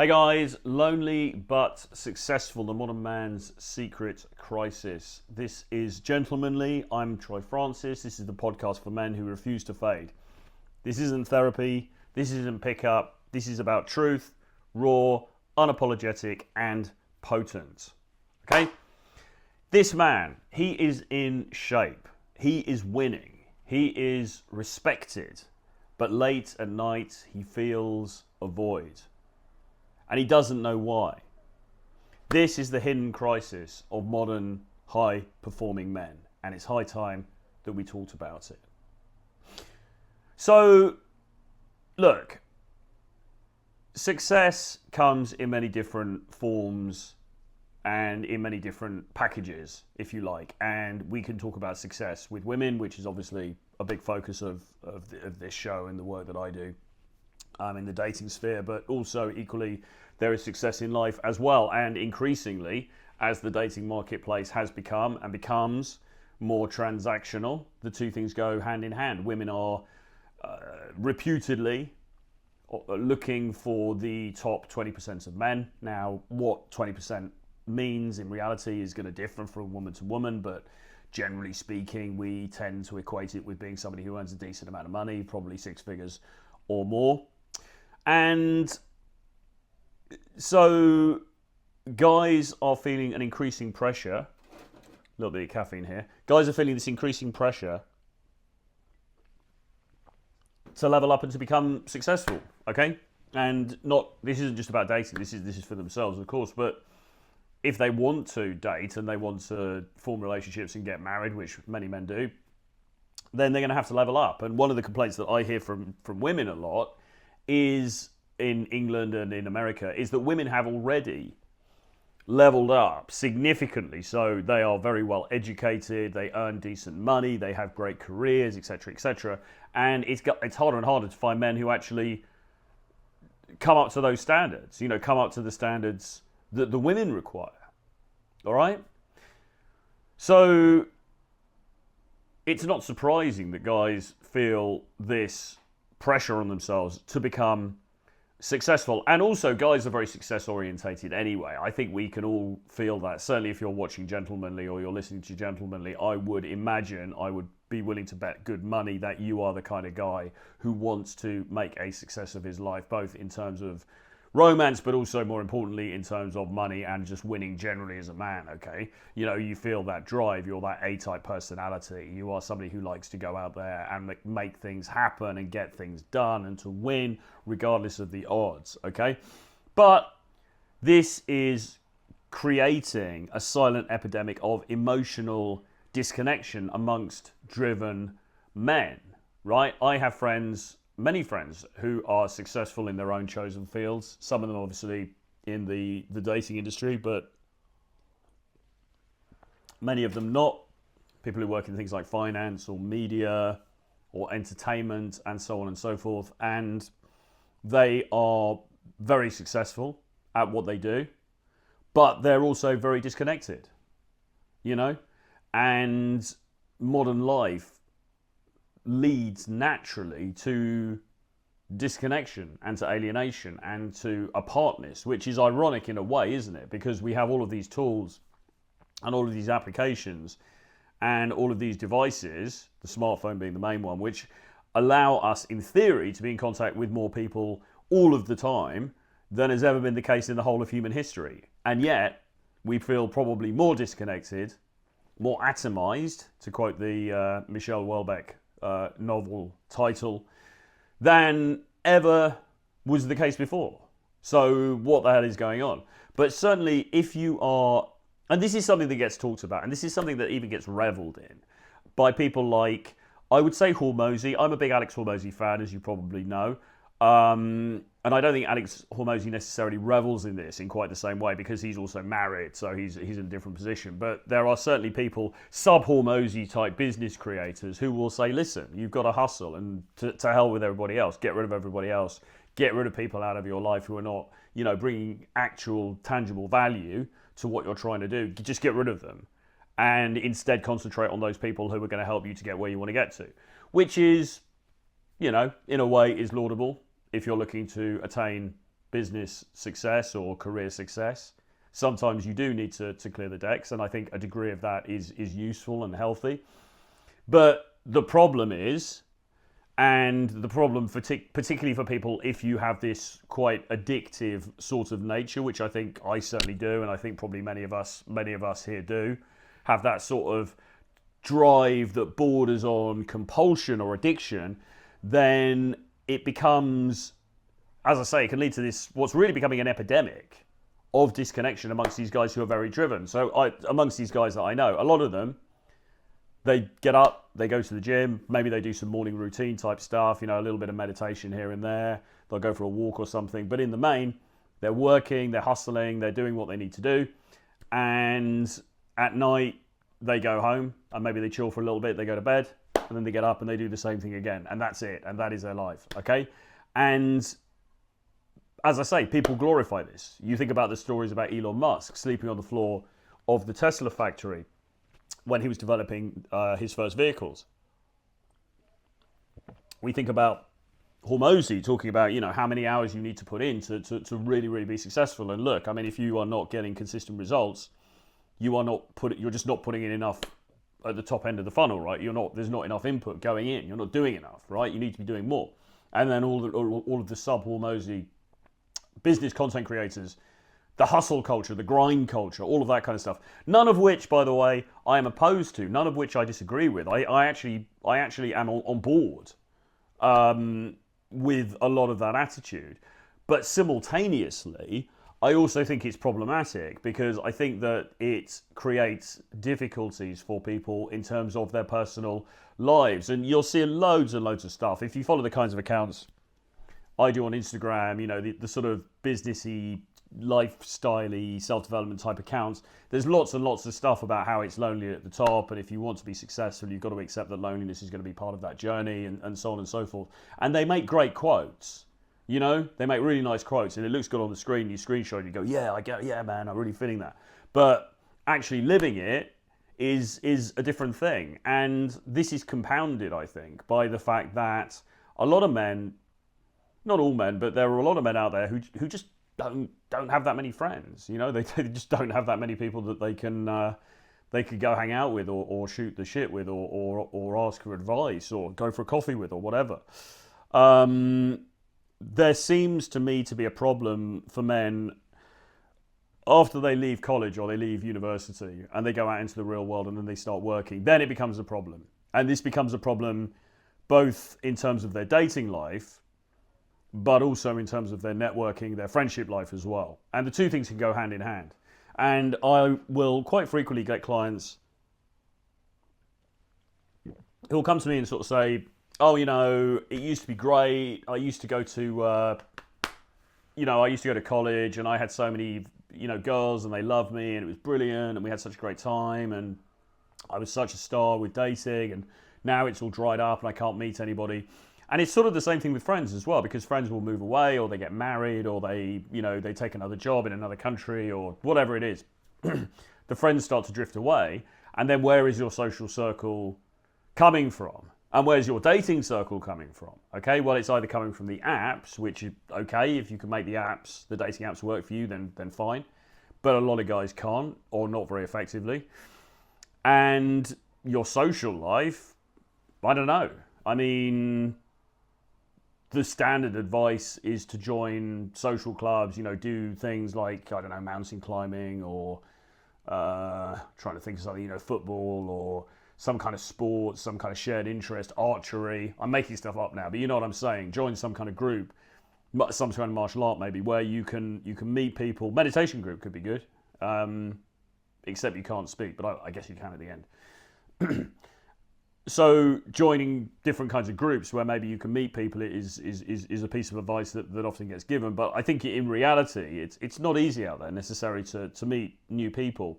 Hey guys, lonely but successful, the modern man's secret crisis. This is Gentlemanly. I'm Troy Francis. This is the podcast for men who refuse to fade. This isn't therapy. This isn't pickup. This is about truth, raw, unapologetic, and potent. Okay? This man, he is in shape. He is winning. He is respected. But late at night, he feels a void. And he doesn't know why. This is the hidden crisis of modern high-performing men. And it's high time that we talked about it. So, look, success comes in many different forms and in many different packages, if you like. And we can talk about success with women, which is obviously a big focus of this show and the work that I do. In the dating sphere, but also equally there is success in life as well. And increasingly, as the dating marketplace has become and becomes more transactional, the two things go hand in hand. Women are reputedly looking for the top 20% of men. Now, what 20% means in reality is going to differ from woman to woman, but generally speaking, we tend to equate it with being somebody who earns a decent amount of money, probably six figures or more. And so guys are feeling an increasing pressure, a little bit of caffeine here, guys are feeling this increasing pressure to level up and to become successful, okay? And this isn't just about dating, this is for themselves, of course, but if they want to date and they want to form relationships and get married, which many men do, then they're going to have to level up. And one of the complaints that I hear from women a lot is in England and in America is that women have already leveled up significantly. So they are very well educated, they earn decent money, they have great careers, etc., etc. And it's harder and harder to find men who actually come up to those standards, come up to the standards that the women require. All right? So it's not surprising that guys feel this pressure on themselves to become successful. And also, guys are very success orientated anyway. I think we can all feel that. Certainly if you're watching Gentlemanly or you're listening to Gentlemanly, I would imagine, I would be willing to bet good money that you are the kind of guy who wants to make a success of his life, both in terms of romance, but also more importantly in terms of money and just winning generally as a man, okay? You feel that drive, you're that A-type personality, you are somebody who likes to go out there and make things happen and get things done and to win regardless of the odds, okay? But this is creating a silent epidemic of emotional disconnection amongst driven men, right? I have many friends who are successful in their own chosen fields. Some of them obviously in the dating industry, but many of them not. People who work in things like finance or media or entertainment and so on and so forth. And they are very successful at what they do, but they're also very disconnected, and modern life leads naturally to disconnection and to alienation and to apartness, which is ironic in a way, isn't it? Because we have all of these tools and all of these applications and all of these devices, the smartphone being the main one, which allow us in theory to be in contact with more people all of the time than has ever been the case in the whole of human history. And yet we feel probably more disconnected, more atomized, to quote the Michel Houellebecq novel title, than ever was the case before. So what the hell is going on? But certainly if you are, and this is something that gets talked about, and this is something that even gets reveled in by people like, I would say Hormozy. I'm a big Alex Hormozy fan, as you probably know. And I don't think Alex Hormozy necessarily revels in this in quite the same way because he's also married, so he's in a different position. But there are certainly people, sub-Hormozy type business creators, who will say, listen, you've got to hustle and to hell with everybody else. Get rid of everybody else. Get rid of people out of your life who are not, bringing actual tangible value to what you're trying to do. Just get rid of them and instead concentrate on those people who are going to help you to get where you want to get to, which is, in a way is laudable if you're looking to attain business success or career success. Sometimes you do need to clear the decks, and I think a degree of that is useful and healthy. But the problem is, and the problem particularly for people if you have this quite addictive sort of nature, which I think I certainly do, and I think probably many of us here do, have that sort of drive that borders on compulsion or addiction, then it becomes, as I say, it can lead to this, what's really becoming an epidemic of disconnection amongst these guys who are very driven. So amongst these guys that I know, a lot of them, they get up, they go to the gym, maybe they do some morning routine type stuff, a little bit of meditation here and there, they'll go for a walk or something, but in the main, they're working, they're hustling, they're doing what they need to do, and at night, they go home, and maybe they chill for a little bit, they go to bed, and then they get up and they do the same thing again, and that's it, and that is their life, okay? And as I say, people glorify this. You think about the stories about Elon Musk sleeping on the floor of the Tesla factory when he was developing his first vehicles. We think about Hormozy talking about, how many hours you need to put in to really, really be successful. And look, I mean, if you are not getting consistent results, you're just not putting in enough at the top end of the funnel, right? There's not enough input going in. You're not doing enough, right? You need to be doing more. And then all of the sub-Hormozy business content creators, the hustle culture, the grind culture, all of that kind of stuff. None of which, by the way, I am opposed to. None of which I disagree with. I actually am on board with a lot of that attitude. But simultaneously, I also think it's problematic because I think that it creates difficulties for people in terms of their personal lives. And you'll see loads and loads of stuff. If you follow the kinds of accounts I do on Instagram, the sort of businessy, lifestyle-y, self-development type accounts, there's lots and lots of stuff about how it's lonely at the top, and if you want to be successful, you've got to accept that loneliness is going to be part of that journey, and so on and so forth. And they make great quotes. They make really nice quotes, and it looks good on the screen. You screenshot it, you go, yeah, I get it, yeah, man, I'm really feeling that. But actually living it is a different thing. And this is compounded, I think, by the fact that a lot of men, not all men, but there are a lot of men out there who just don't have that many friends. They just don't have that many people that they could go hang out with or shoot the shit with or ask for advice or go for a coffee with or whatever. There seems to me to be a problem for men after they leave college or they leave university and they go out into the real world and then they start working. Then it becomes a problem. And this becomes a problem both in terms of their dating life, but also in terms of their networking, their friendship life as well. And the two things can go hand in hand. And I will quite frequently get clients who'll come to me and sort of say, oh, it used to be great. I used to go to, I used to go to college and I had so many, girls and they loved me and it was brilliant and we had such a great time and I was such a star with dating and now it's all dried up and I can't meet anybody. And it's sort of the same thing with friends as well, because friends will move away or they get married or they take another job in another country or whatever it is. The friends start to drift away. And then where is your social circle coming from? And where's your dating circle coming from? Okay, well, it's either coming from the apps, which is okay. If you can make the dating apps work for you, then fine. But a lot of guys can't, or not very effectively. And your social life, I don't know. I mean, the standard advice is to join social clubs, do things like, I don't know, mountain climbing or trying to think of something, football or some kind of sport, some kind of shared interest, archery. I'm making stuff up now, but you know what I'm saying. Join some kind of group, some kind of martial art maybe, where you can meet people. Meditation group could be good, except you can't speak, but I guess you can at the end. So joining different kinds of groups where maybe you can meet people is a piece of advice that often gets given. But I think in reality, it's not easy out there necessarily to meet new people,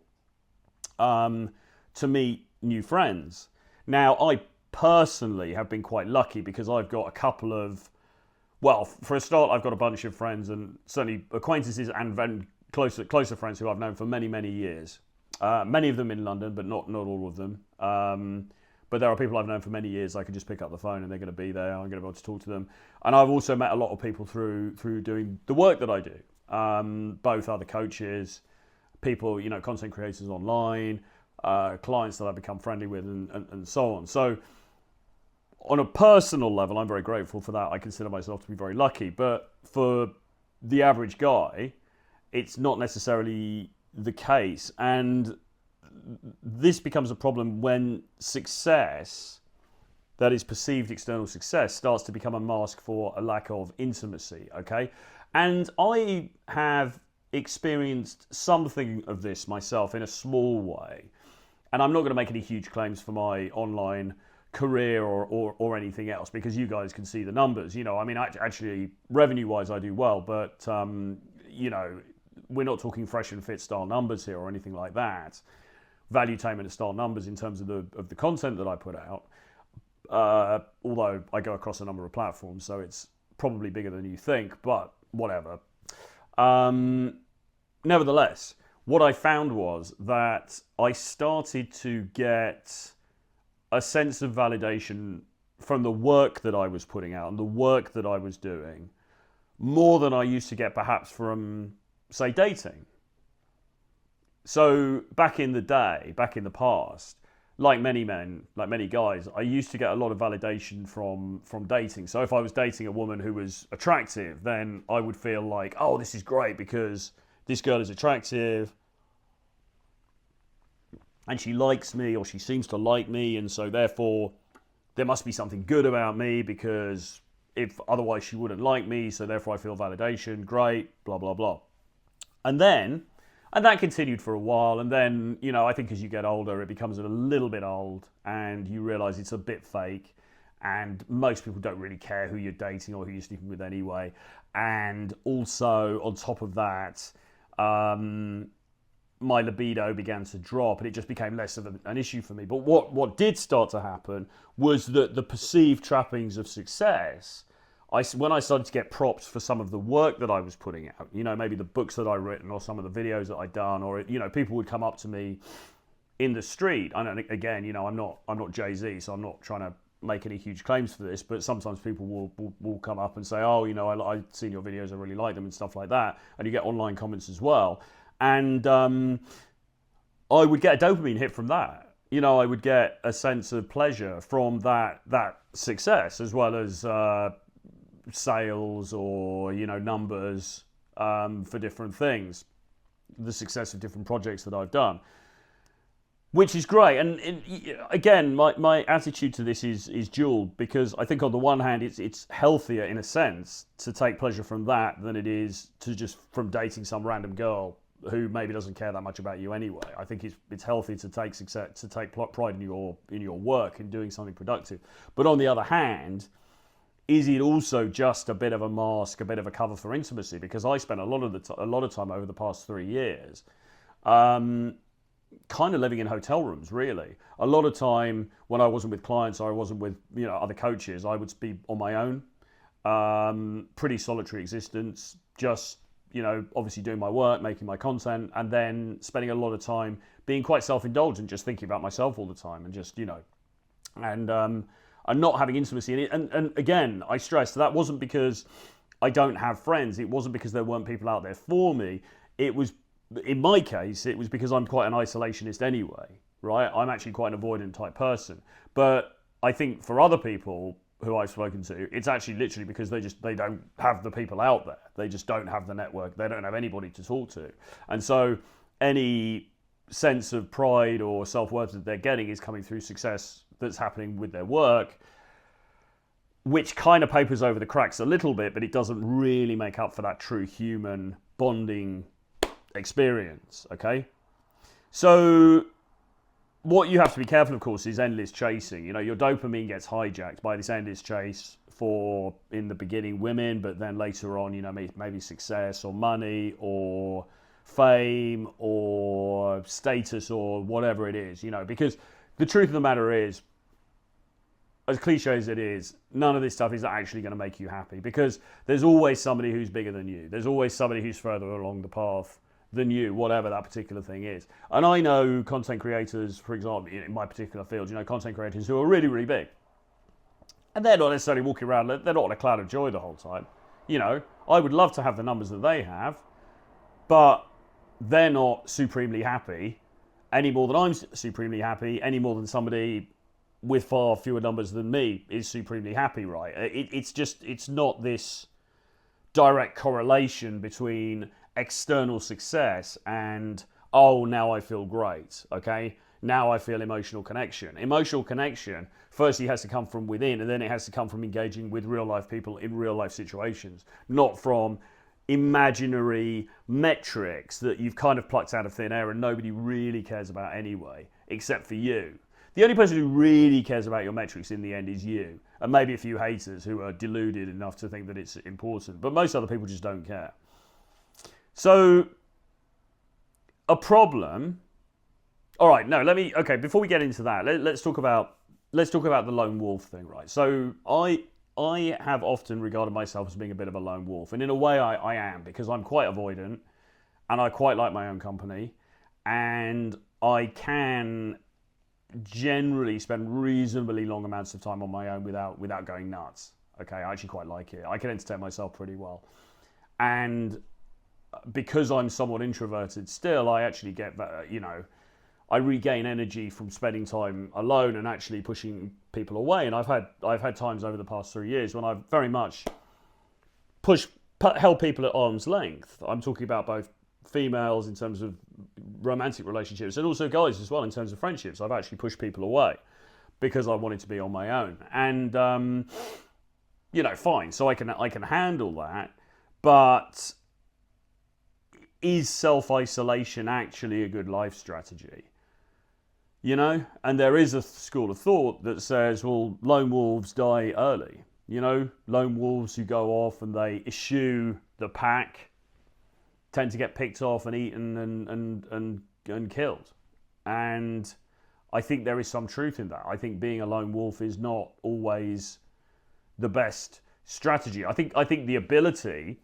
to meet new friends. Now, I personally have been quite lucky because I've got a couple of, well, for a start, I've got a bunch of friends and certainly acquaintances and then closer friends who I've known for many, many years. Many of them in London, but not all of them. But there are people I've known for many years. I can just pick up the phone and they're going to be there. I'm going to be able to talk to them. And I've also met a lot of people through doing the work that I do. Both other coaches, people, content creators online, clients that I've become friendly with, and so on. So on a personal level, I'm very grateful for that. I consider myself to be very lucky. But for the average guy, it's not necessarily the case. And this becomes a problem when success, that is perceived external success, starts to become a mask for a lack of intimacy, okay? And I have experienced something of this myself in a small way. And I'm not going to make any huge claims for my online career or anything else, because you guys can see the numbers. Actually, revenue-wise, I do well, but, we're not talking fresh and fit style numbers here or anything like that. Valuetainment style numbers in terms of the content that I put out, although I go across a number of platforms, so it's probably bigger than you think, but whatever. Nevertheless, what I found was that I started to get a sense of validation from the work that I was putting out and the work that I was doing more than I used to get perhaps from, say, dating. So back in the day, back in the past, like many men, like many guys, I used to get a lot of validation from dating. So if I was dating a woman who was attractive, then I would feel like, oh, this is great because this girl is attractive and she likes me, or she seems to like me, and so therefore there must be something good about me, because if otherwise she wouldn't like me, so therefore I feel validation, great, blah, blah, blah. And that continued for a while, and then, I think as you get older, it becomes a little bit old, and you realise it's a bit fake, and most people don't really care who you're dating or who you're sleeping with anyway. And also, on top of that, my libido began to drop, and it just became less of an issue for me. But what did start to happen was that the perceived trappings of success, when I started to get props for some of the work that I was putting out, maybe the books that I'd written or some of the videos that I'd done, or, people would come up to me in the street. And again, I'm not Jay-Z, so I'm not trying to make any huge claims for this, but sometimes people will come up and say, oh, I've seen your videos, I really like them and stuff like that. And you get online comments as well. And I would get a dopamine hit from that. I would get a sense of pleasure from that success, as well as sales or numbers for different things, the success of different projects that I've done, which is great. And again, my attitude to this is dual, because I think on the one hand it's healthier in a sense to take pleasure from that than it is to just from dating some random girl who maybe doesn't care that much about you anyway. I think it's healthy to take success, to take pride in your work and doing something productive. But on the other hand, is it also just a bit of a mask, a bit of a cover for intimacy? Because I spent a lot of time over the past 3 years, kind of living in hotel rooms. Really, a lot of time when I wasn't with clients or I wasn't with other coaches, I would be on my own, pretty solitary existence. Just obviously doing my work, making my content, and then spending a lot of time being quite self-indulgent, just thinking about myself all the time, and just and not having intimacy in it. And again, I stress that wasn't because I don't have friends. It wasn't because there weren't people out there for me. It was, in my case, it was because I'm quite an isolationist anyway, right? I'm actually quite an avoidant type person. But I think for other people who I've spoken to, it's actually literally because they don't have the people out there. They just don't have the network. They don't have anybody to talk to. And so any sense of pride or self-worth that they're getting is coming through success that's happening with their work, which kind of papers over the cracks a little bit, but it doesn't really make up for that true human bonding experience, okay? So what you have to be careful, of course, is endless chasing. Your dopamine gets hijacked by this endless chase for, in the beginning, women, but then later on, maybe success or money or fame or status or whatever it is, because the truth of the matter is, as cliche as it is, none of this stuff is actually going to make you happy, because there's always somebody who's bigger than you. There's always somebody who's further along the path than you, whatever that particular thing is. And I know content creators, for example, in my particular field, content creators who are really, really big. And they're not necessarily walking around, they're not on a cloud of joy the whole time. I would love to have the numbers that they have, but they're not supremely happy any more than I'm supremely happy, any more than somebody with far fewer numbers than me is supremely happy, right? It's not this direct correlation between external success and, oh, now I feel great, okay? Now I feel emotional connection. Emotional connection, firstly, has to come from within, and then it has to come from engaging with real life people in real life situations, not from imaginary metrics that you've kind of plucked out of thin air and nobody really cares about anyway, except for you. The only person who really cares about your metrics in the end is you, and maybe a few haters who are deluded enough to think that it's important, but most other people just don't care. So, a problem. All right, before we get into that, let's talk about the lone wolf thing, right? So I have often regarded myself as being a bit of a lone wolf, and in a way I am, because I'm quite avoidant, and I quite like my own company, and I can generally spend reasonably long amounts of time on my own without going nuts. Okay, I actually quite like it. I can entertain myself pretty well, and because I'm somewhat introverted still, I actually get, I regain energy from spending time alone and actually pushing people away. And I've had times over the past 3 years when I've very much held people at arm's length. I'm talking about both females in terms of romantic relationships and also guys as well in terms of friendships. I've actually pushed people away because I wanted to be on my own. And fine. So I can handle that, but is self-isolation actually a good life strategy? And there is a school of thought that says, well, lone wolves die early. Lone wolves who go off and they eschew the pack tend to get picked off and eaten and killed. And I think there is some truth in that. I think being a lone wolf is not always the best strategy. I think the ability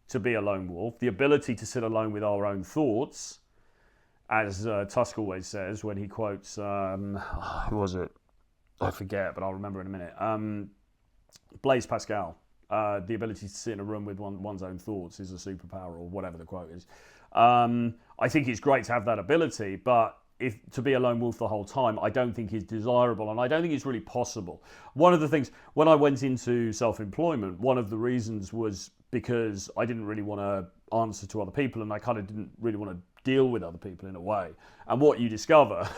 to be a lone wolf, the ability to sit alone with our own thoughts, as Tusk always says when he quotes, who was it? I forget, but I'll remember in a minute. Blaise Pascal, the ability to sit in a room with one's own thoughts is a superpower, or whatever the quote is. I think it's great to have that ability, but to be a lone wolf the whole time, I don't think is desirable, and I don't think it's really possible. One of the things, when I went into self-employment, one of the reasons was because I didn't really want to answer to other people, and I kind of didn't really want to deal with other people in a way. And what you discover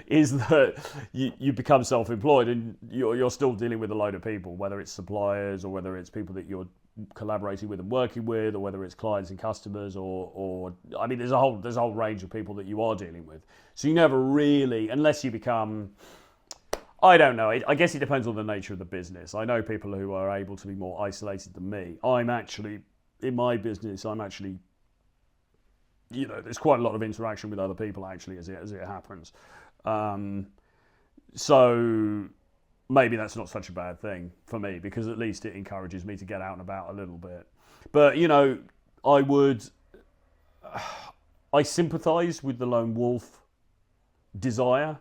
is that you become self-employed and you're still dealing with a load of people, whether it's suppliers or whether it's people that you're collaborating with and working with, or whether it's clients and customers, or I mean, there's a whole range of people that you are dealing with. So you never really, unless you become, I don't know, I guess it depends on the nature of the business. I know people who are able to be more isolated than me. In my business, there's quite a lot of interaction with other people actually as it happens. So maybe that's not such a bad thing for me, because at least it encourages me to get out and about a little bit. But, I sympathise with the lone wolf desire,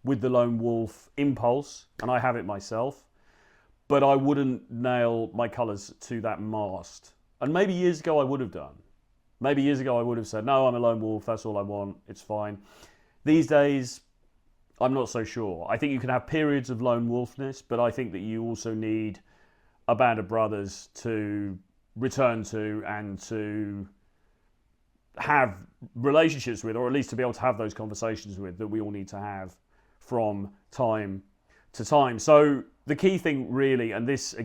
with the lone wolf impulse, and I have it myself, but I wouldn't nail my colours to that mast. And maybe years ago I would have done. Maybe years ago I would have said, no, I'm a lone wolf, that's all I want, it's fine. These days, I'm not so sure. I think you can have periods of lone wolfness, but I think that you also need a band of brothers to return to and to have relationships with, or at least to be able to have those conversations with, that we all need to have from time to time. So the key thing really, and this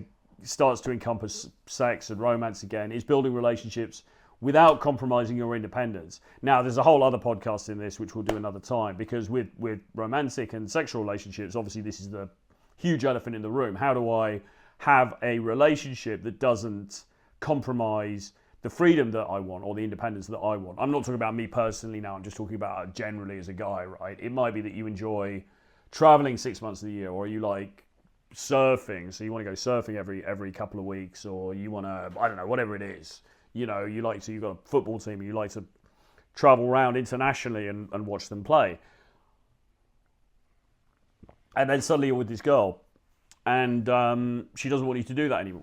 starts to encompass sex and romance again, is building relationships without compromising your independence. Now, there's a whole other podcast in this, which we'll do another time, because with romantic and sexual relationships, obviously this is the huge elephant in the room. How do I have a relationship that doesn't compromise the freedom that I want or the independence that I want? I'm not talking about me personally now, I'm just talking about generally as a guy, right? It might be that you enjoy traveling 6 months of the year, or you like surfing, so you want to go surfing every couple of weeks, or you want to, I don't know, whatever it is. You've got a football team, and you like to travel around internationally and watch them play. And then suddenly you're with this girl, and she doesn't want you to do that anymore.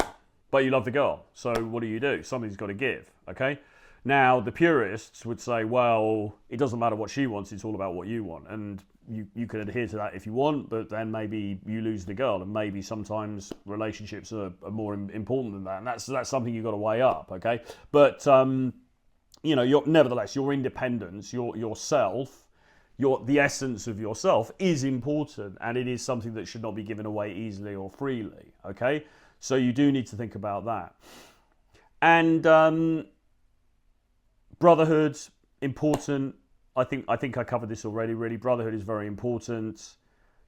But you love the girl, so what do? Something's got to give, okay? Now, the purists would say, well, it doesn't matter what she wants, it's all about what you want. And you can adhere to that if you want, but then maybe you lose the girl, and maybe sometimes relationships are more important than that. And that's something you've got to weigh up, okay? But, nevertheless, your independence, yourself, the essence of yourself is important, and it is something that should not be given away easily or freely, okay? So you do need to think about that. And brotherhood, important. I think I covered this already, really. Brotherhood is very important.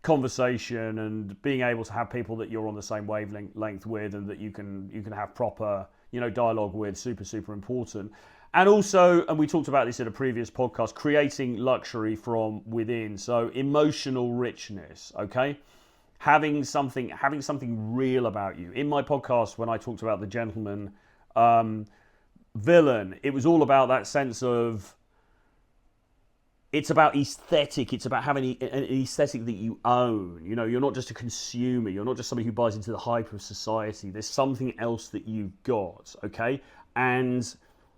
Conversation and being able to have people that you're on the same wavelength with, and that you can have proper, dialogue with, super important. And also, and we talked about this in a previous podcast, creating luxury from within. So emotional richness, okay? Having something real about you. In my podcast, when I talked about the gentleman villain, it was all about that sense of, it's about aesthetic. It's about having an aesthetic that you own. You're not just a consumer. You're not just somebody who buys into the hype of society. There's something else that you've got, okay? And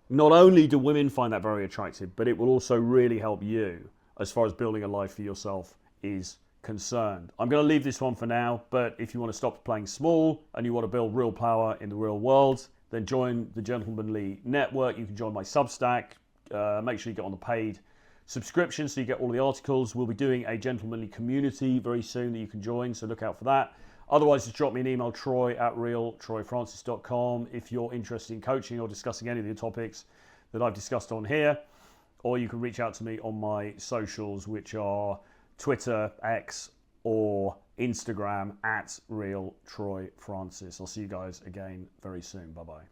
not only do women find that very attractive, but it will also really help you as far as building a life for yourself is concerned. I'm going to leave this one for now, but if you want to stop playing small and you want to build real power in the real world, then join the Gentlemanly Network. You can join my Substack. Make sure you get on the paid subscription so you get all the articles. We'll be doing a Gentlemanly community very soon that you can join, so look out for that. Otherwise, just drop me an email, troy@realtroyfrancis.com, if you're interested in coaching or discussing any of the topics that I've discussed on here. Or you can reach out to me on my socials, which are Twitter, X, or Instagram @realtroyfrancis. I'll see you guys again very soon. Bye-bye.